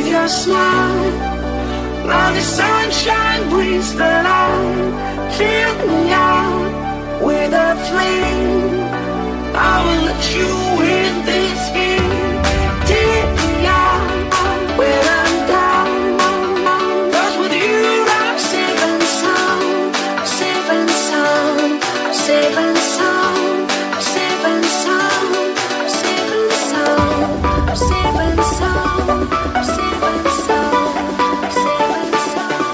with your smile. Now the sunshine brings the light. Fill me out with a flame. I will let you in this game. Take me out where I'm down. 'Cause with you I'm safe and sound. Safe and sound. Safe and sound. Safe and sound. Safe and sound. Safe and sound. Safe and sound. Safe and sound.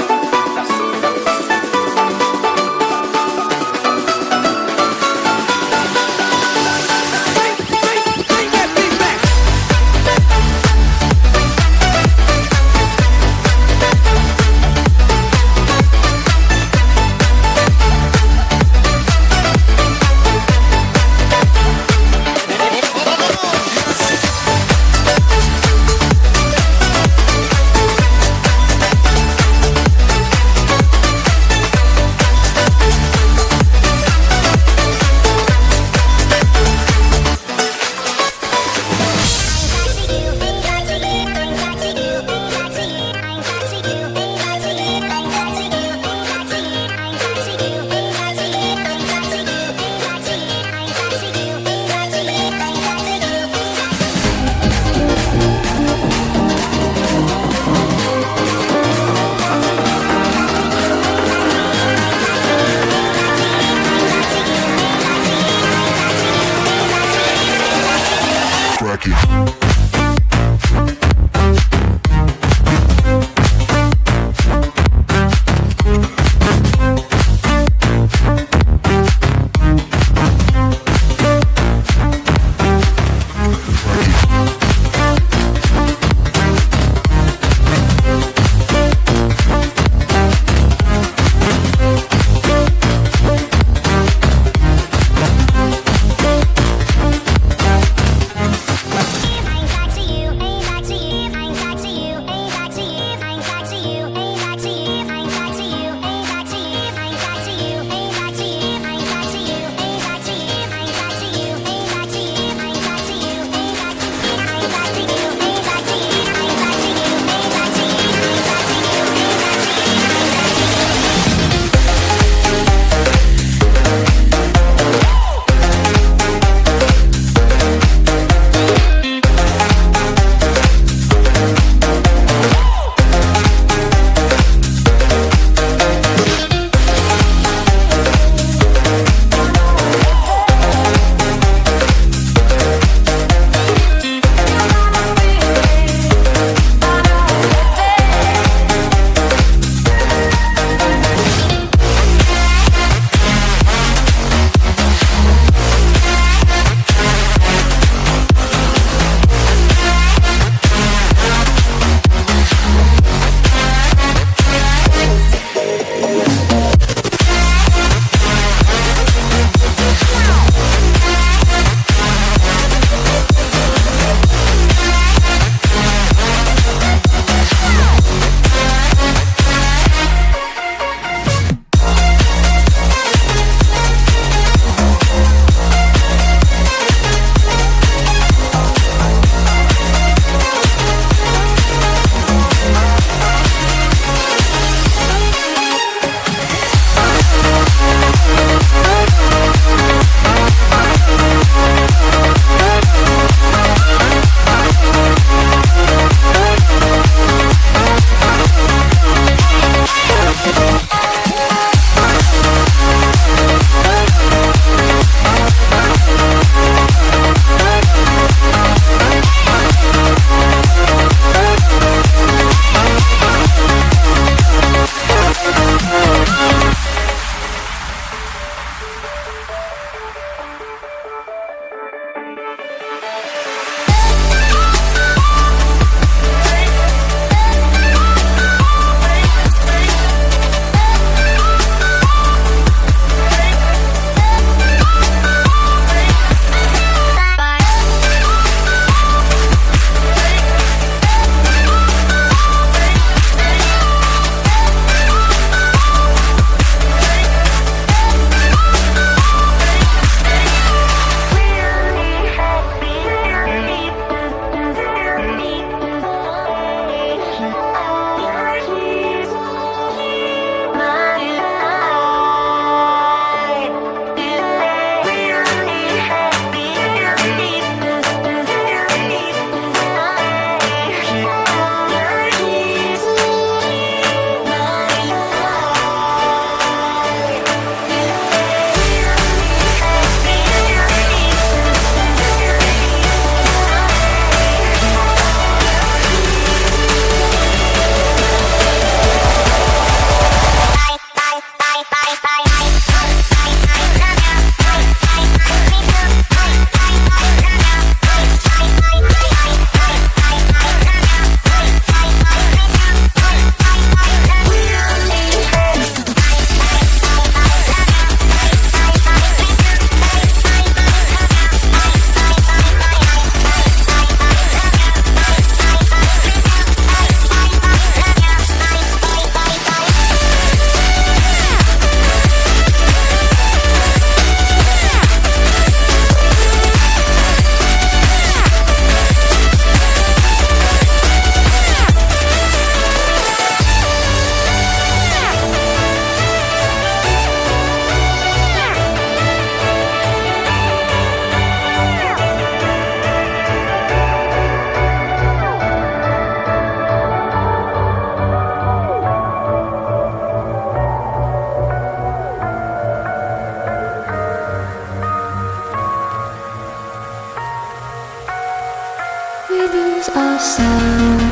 We lose ourselves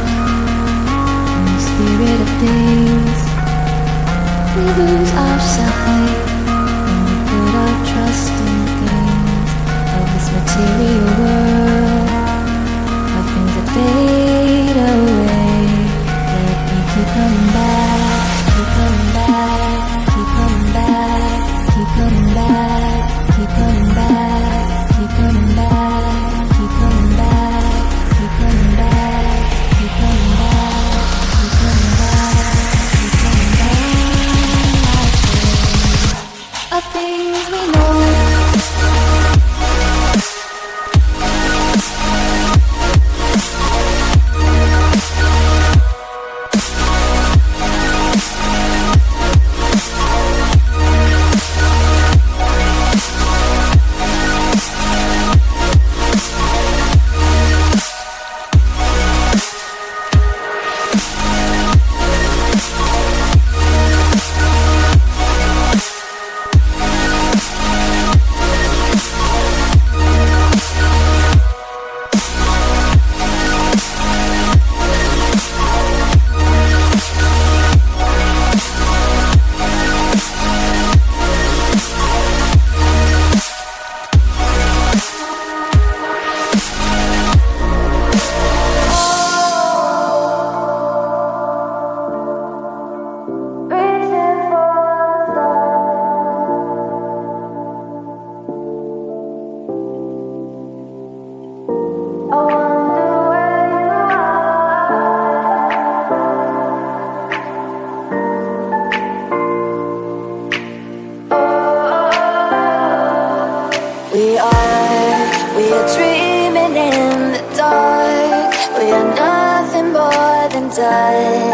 in the spirit of things. We lose our sight when we put our trust in things of this material world, of things that fade away. Let me keep coming back, keep coming back, keep coming back, keep coming back, keep coming back, keep coming back, keep coming back, keep coming back, keep coming back, keep coming back, keep coming back. Of things we know. We are dreaming in the dark. We are nothing more than dust.